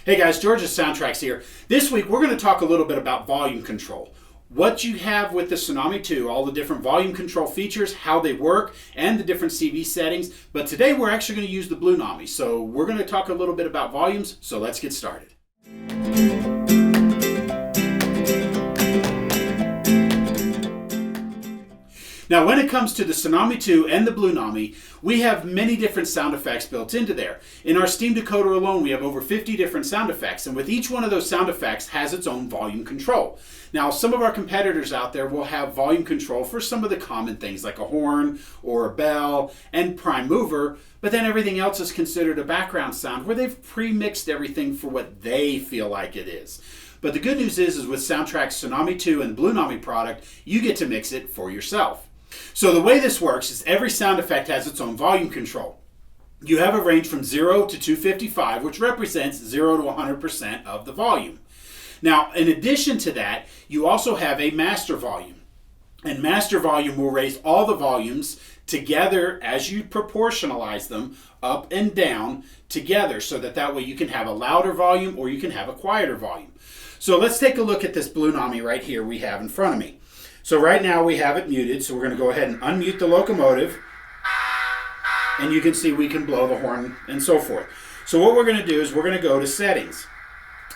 Hey guys, George's SoundTraxx here. This week we're going to talk a little bit about volume control. What you have with the Blunami 2, all the different volume control features, how they work, and the different CV settings. But today we're actually going to use the Blunami. So we're going to talk a little bit about volumes, so let's get started. Now, when it comes to the Blunami 2 and the Blunami, we have many different sound effects built into there. In our Steam decoder alone, we have over 50 different sound effects, and with each one of those sound effects has its own volume control. Now, some of our competitors out there will have volume control for some of the common things like a horn or a bell and prime mover, but then everything else is considered a background sound where they've pre-mixed everything for what they feel like it is. But the good news is with SoundTraxx Blunami 2 and Blunami product, you get to mix it for yourself. So the way this works is every sound effect has its own volume control. You have a range from 0 to 255, which represents 0 to 100% of the volume. Now, in addition to that, you also have a master volume. And master volume will raise all the volumes together as you proportionalize them up and down together so that way you can have a louder volume or you can have a quieter volume. So let's take a look at this Blunami right here we have in front of me. So right now we have it muted, so we're going to go ahead and unmute the locomotive, and you can see we can blow the horn and so forth. So what we're going to do is we're going to go to settings.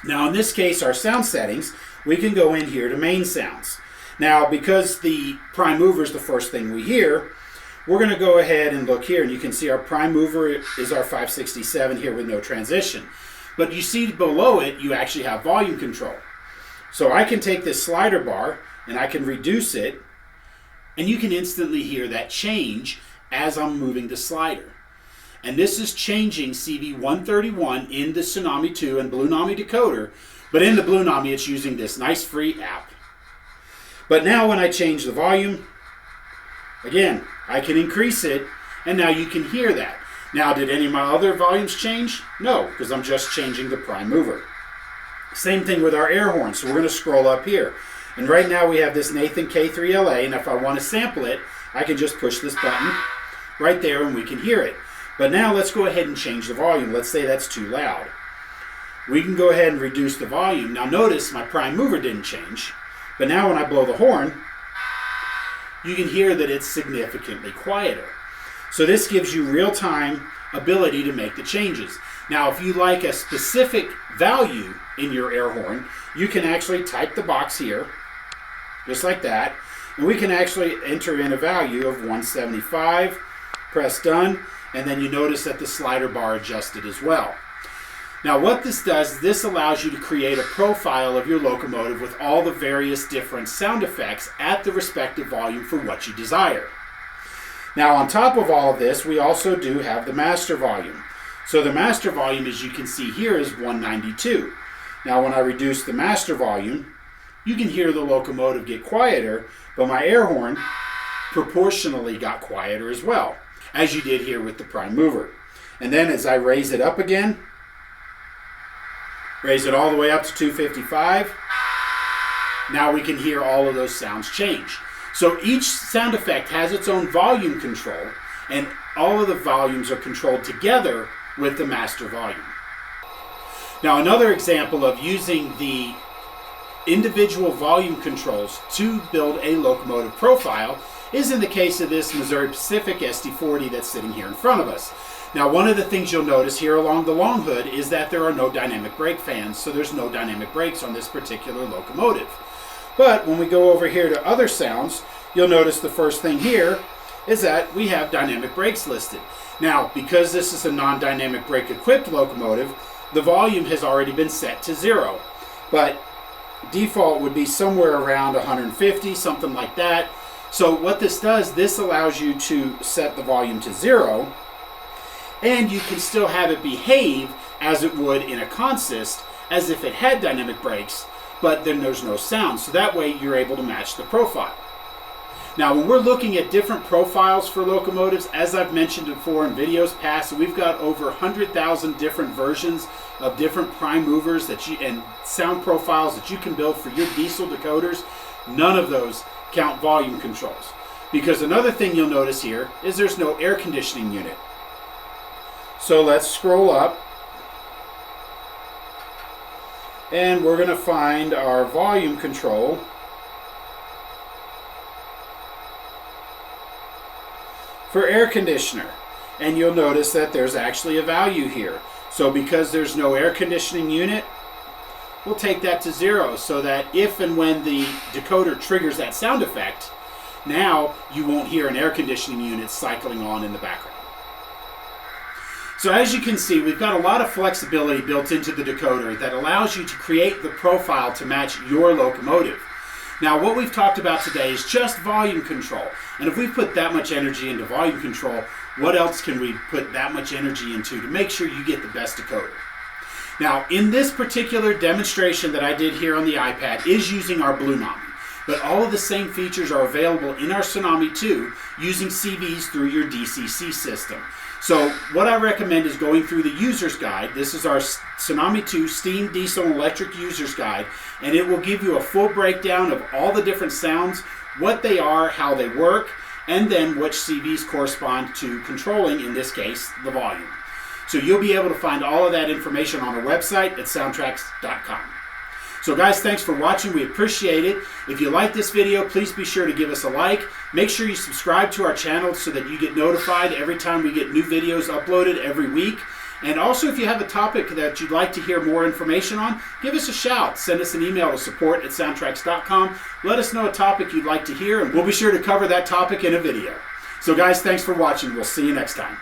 Now in this case, our sound settings, we can go in here to main sounds. Now because the prime mover is the first thing we hear, we're going to go ahead and look here, and you can see our prime mover is our 567 here with no transition. But you see below it, you actually have volume control. So I can take this slider bar, and I can reduce it, and you can instantly hear that change as I'm moving the slider. And this is changing CV 131 in the Blunami 2 and Blunami decoder, but in the Blunami it's using this nice free app. But now when I change the volume, again, I can increase it, and now you can hear that. Now, did any of my other volumes change? No, because I'm just changing the prime mover. Same thing with our air horn, so we're going to scroll up here. And right now we have this Nathan K3LA, and if I want to sample it, I can just push this button right there and we can hear it. But now let's go ahead and change the volume. Let's say that's too loud. We can go ahead and reduce the volume. Now notice my prime mover didn't change, but now when I blow the horn, you can hear that it's significantly quieter. So this gives you real-time ability to make the changes. Now if you like a specific value in your air horn, you can actually type the box here, just like that, and we can actually enter in a value of 175, press done, and then you notice that the slider bar adjusted as well. Now what this does, this allows you to create a profile of your locomotive with all the various different sound effects at the respective volume for what you desire. Now on top of all of this, we also do have the master volume. So the master volume, as you can see here, is 192. Now when I reduce the master volume, you can hear the locomotive get quieter, but my air horn proportionally got quieter as well, as you did here with the prime mover. And then as I raise it up again, raise it all the way up to 255, now we can hear all of those sounds change. So each sound effect has its own volume control, and all of the volumes are controlled together with the master volume. Now another example of using the individual volume controls to build a locomotive profile is in the case of this Missouri Pacific SD40 that's sitting here in front of us. Now one of the things you'll notice here along the long hood is that there are no dynamic brake fans, so there's no dynamic brakes on this particular locomotive. But when we go over here to other sounds, you'll notice the first thing here is that we have dynamic brakes listed. Now, because this is a non-dynamic brake equipped locomotive, the volume has already been set to 0. But default would be somewhere around 150, something like that. So what this does, this allows you to set the volume to 0, and you can still have it behave as it would in a consist, as if it had dynamic brakes, but then there's no sound. So that way you're able to match the profile. Now when we're looking at different profiles for locomotives, as I've mentioned before in videos past, we've got over 100,000 different versions of different prime movers and sound profiles that you can build for your diesel decoders. None of those count volume controls. Because another thing you'll notice here is there's no air conditioning unit. So let's scroll up. And we're going to find our volume control. For air conditioner. And you'll notice that there's actually a value here. So because there's no air conditioning unit, we'll take that to 0 so that if and when the decoder triggers that sound effect, now you won't hear an air conditioning unit cycling on in the background. So as you can see, we've got a lot of flexibility built into the decoder that allows you to create the profile to match your locomotive. Now what we've talked about today is just volume control. And if we put that much energy into volume control, what else can we put that much energy into to make sure you get the best decoder? Now in this particular demonstration that I did here on the iPad is using our Blunami. But all of the same features are available in our Tsunami 2 using CVs through your DCC system. So what I recommend is going through the user's guide. This is our Tsunami 2 Steam, Diesel, and Electric User's Guide, and it will give you a full breakdown of all the different sounds, what they are, how they work, and then which CVs correspond to controlling, in this case, the volume. So you'll be able to find all of that information on our website at SoundTraxx.com. So guys, thanks for watching. We appreciate it. If you like this video, please be sure to give us a like. Make sure you subscribe to our channel so that you get notified every time we get new videos uploaded every week. And also, if you have a topic that you'd like to hear more information on, give us a shout. Send us an email to support@SoundTraxx.com. Let us know a topic you'd like to hear, and we'll be sure to cover that topic in a video. So guys, thanks for watching. We'll see you next time.